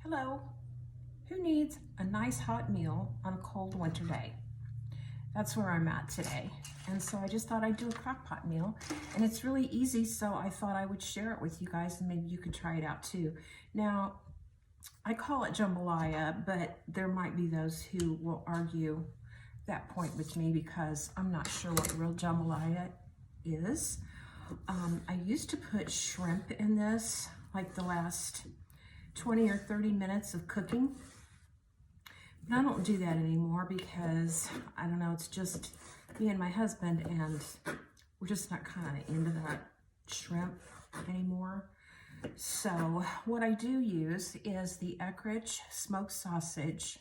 Hello. Who needs a nice hot meal on a cold winter day? That's where I'm at today. And so I just thought I'd do a crock pot meal, and it's really easy, so I thought I would share it with you guys and maybe you could try it out too. Now, I call it jambalaya, but there might be those who will argue that point with me because I'm not sure what real jambalaya is. I used to put shrimp in this like the last 20 or 30 minutes of cooking. But I don't do that anymore because, I don't know, it's just me and my husband, and we're just not kind of into that shrimp anymore. So what I do use is the Eckrich smoked sausage,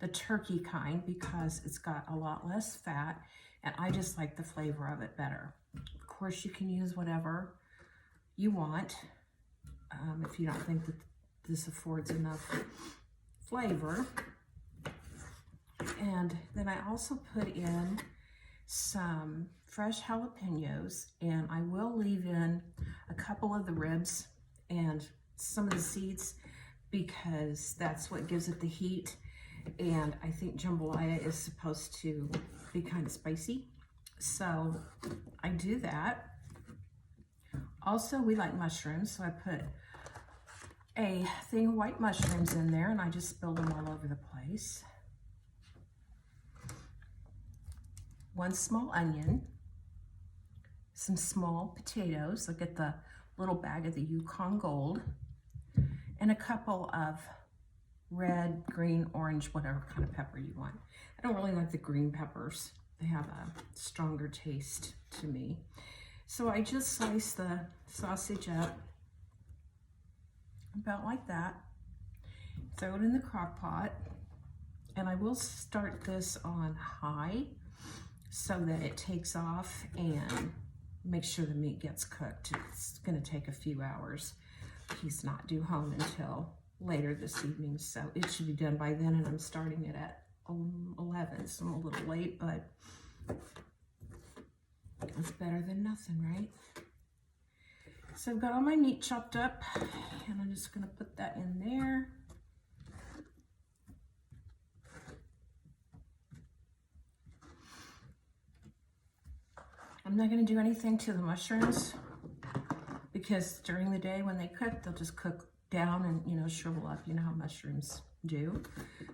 the turkey kind, because it's got a lot less fat, and I just like the flavor of it better. Of course, you can use whatever you want if you don't think that this affords enough flavor. And then I also put in some fresh jalapenos, and I will leave in a couple of the ribs and some of the seeds because that's what gives it the heat. And I think jambalaya is supposed to be kind of spicy, so I do that. Also, we like mushrooms, so I put a thing of white mushrooms in there, and I just spilled them all over the place. 1 small onion, some small potatoes, look at the little bag of the Yukon Gold, and a couple of red, green, orange, whatever kind of pepper you want. I don't really like the green peppers. They have a stronger taste to me. So I just slice the sausage up about like that, throw it in the crock pot, and I will start this on high so that it takes off and make sure the meat gets cooked. It's gonna take a few hours. He's not due home until later this evening, so it should be done by then, and I'm starting it at 11, so I'm a little late, but it's better than nothing, right? So I've got all my meat chopped up, and I'm just gonna put that in there. I'm not gonna do anything to the mushrooms because during the day when they cook, they'll just cook down and, you know, shrivel up. You know how mushrooms do.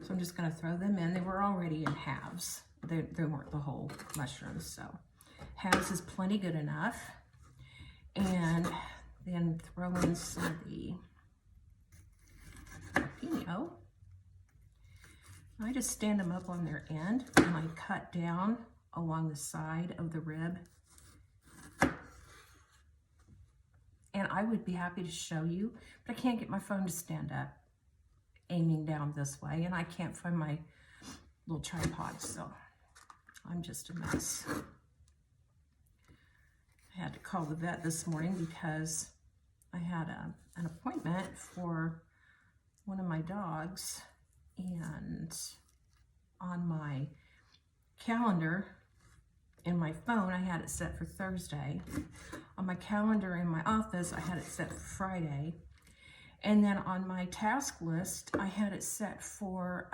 So I'm just gonna throw them in. They were already in halves. They weren't the whole mushrooms, so halves is plenty good enough. And then throw in some of the jalapeno. I just stand them up on their end, and I cut down along the side of the rib. And I would be happy to show you, but I can't get my phone to stand up aiming down this way, and I can't find my little tripod, so I'm just a mess. I had to call the vet this morning because I had an appointment for one of my dogs, and on my calendar in my phone I had it set for Thursday. On my calendar in my office I had it set for Friday, and then on my task list I had it set for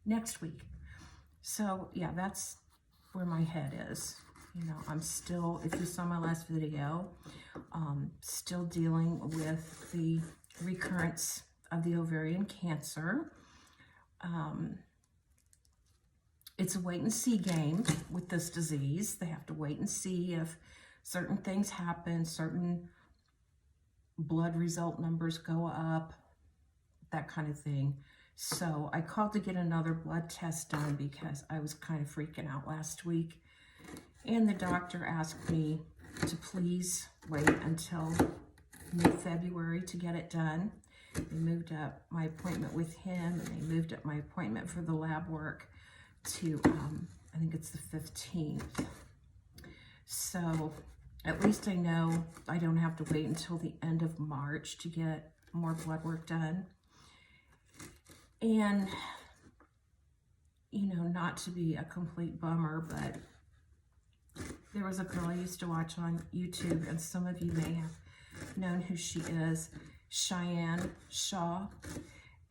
next week. So yeah, that's where my head is. You know, I'm still, if you saw my last video, still dealing with the recurrence of the ovarian cancer. It's a wait and see game with this disease. They have to wait and see if certain things happen, certain blood result numbers go up, that kind of thing. So I called to get another blood test done because I was kind of freaking out last week. And the doctor asked me to please wait until mid-February to get it done. They moved up my appointment with him, and they moved up my appointment for the lab work to, I think it's the 15th. So at least I know I don't have to wait until the end of March to get more blood work done. And, you know, not to be a complete bummer, but there was a girl I used to watch on YouTube, and some of you may have known who she is. Cheyenne Shaw,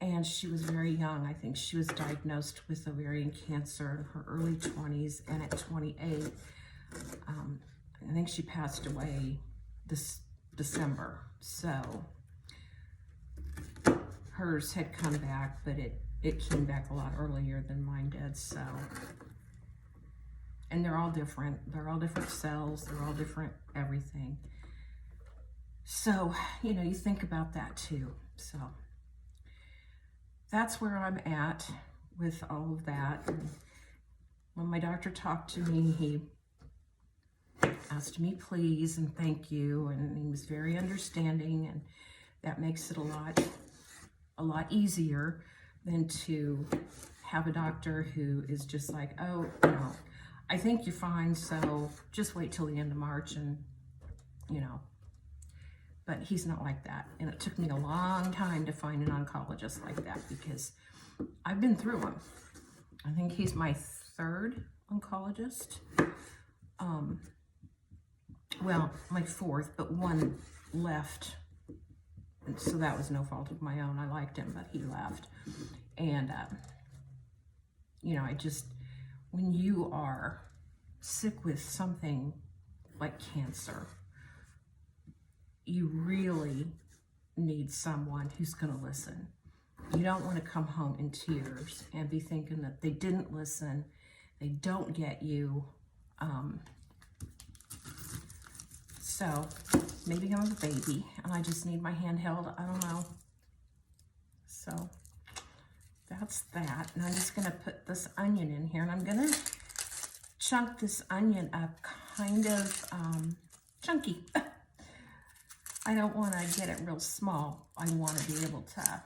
and she was very young. I think she was diagnosed with ovarian cancer in her early 20s, and at 28, I think she passed away this December. So hers had come back, but it came back a lot earlier than mine did. So, and they're all different. They're all different cells. They're all different everything. So, you know, you think about that too. So that's where I'm at with all of that. And when my doctor talked to me, he asked me please and thank you, and he was very understanding, and that makes it a lot easier than to have a doctor who is just like, oh, you know, I think you're fine, so just wait till the end of March, and you know. But he's not like that, and it took me a long time to find an oncologist like that, because I've been through him. I think he's my third oncologist. Well, my fourth, but one left, and so that was no fault of my own. I liked him, but he left. And you know, when you are sick with something like cancer, you really need someone who's going to listen. You don't want to come home in tears and be thinking that they didn't listen, they don't get you. So maybe I'm a baby and I just need my hand held. I don't know. So that's that. And I'm just going to put this onion in here, and I'm going to chunk this onion up kind of chunky. I don't want to get it real small. I want to be able to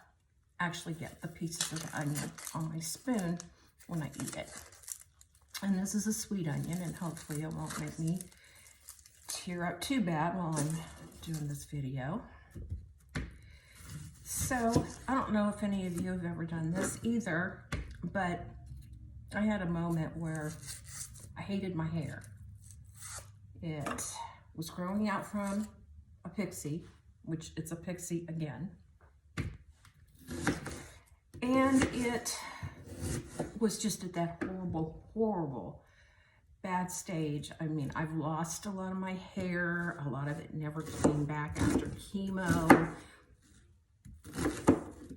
actually get the pieces of the onion on my spoon when I eat it. And this is a sweet onion, and hopefully it won't make me tear up too bad while I'm doing this video. So I don't know if any of you have ever done this either, but I had a moment where I hated my hair. It was growing out from a pixie, which it's a pixie again. And it was just at that horrible, bad stage. I mean, I've lost a lot of my hair. A lot of it never came back after chemo,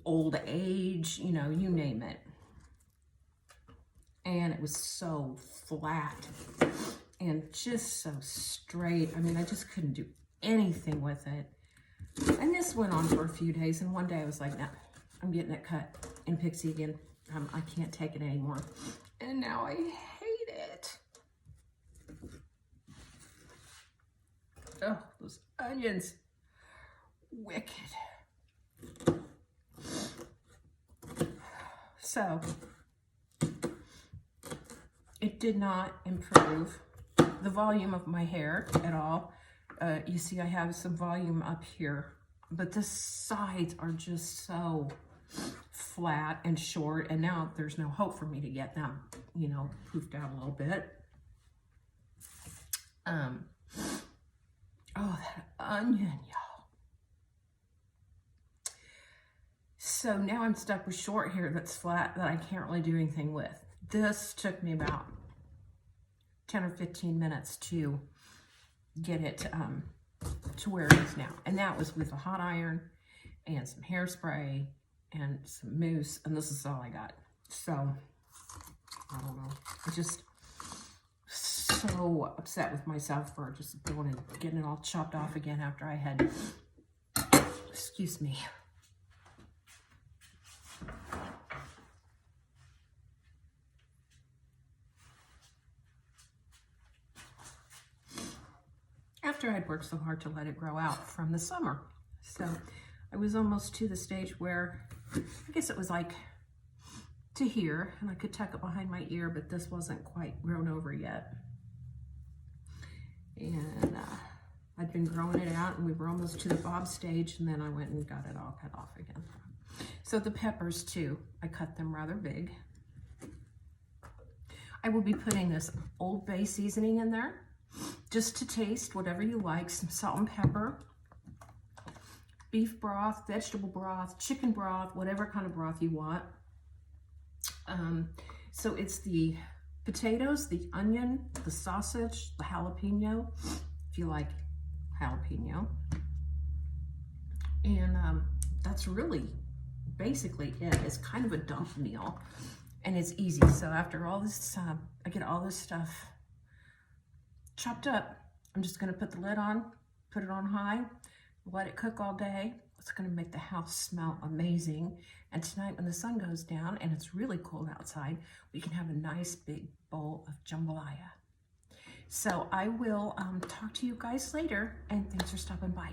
old age, you know, you name it. And it was so flat and just so straight. I mean, I just couldn't do anything with it. And this went on for a few days, and one day I was like, no, I'm getting it cut in pixie again. I can't take it anymore. And now I hate it. Oh, those onions. Wicked. So, it did not improve the volume of my hair at all. You see I have some volume up here, but the sides are just so flat and short, and now there's no hope for me to get them, you know, poofed out a little bit. Oh, that onion, y'all. So now I'm stuck with short hair that's flat that I can't really do anything with. This took me about 10 or 15 minutes to get it to where it is now. And that was with a hot iron and some hairspray and some mousse, and this is all I got. So, I don't know. I'm just so upset with myself for just going and getting it all chopped off again after I had, excuse me. After I'd worked so hard to let it grow out from the summer. So I was almost to the stage where, I guess it was like to here, and I could tuck it behind my ear, but this wasn't quite grown over yet. And I'd been growing it out, and we were almost to the bob stage, and then I went and got it all cut off again. So the peppers too, I cut them rather big. I will be putting this Old Bay seasoning in there, just to taste, whatever you like, some salt and pepper. beef broth, vegetable broth, chicken broth, whatever kind of broth you want. So it's the potatoes, the onion, the sausage, the jalapeno, if you like jalapeno. And that's really basically it. It's kind of a dump meal, and it's easy. So after all this, I get all this stuff chopped up. I'm just gonna put the lid on, put it on high, let it cook all day. It's gonna make the house smell amazing. And tonight when the sun goes down and it's really cold outside, we can have a nice big bowl of jambalaya. So I will talk to you guys later, and thanks for stopping by.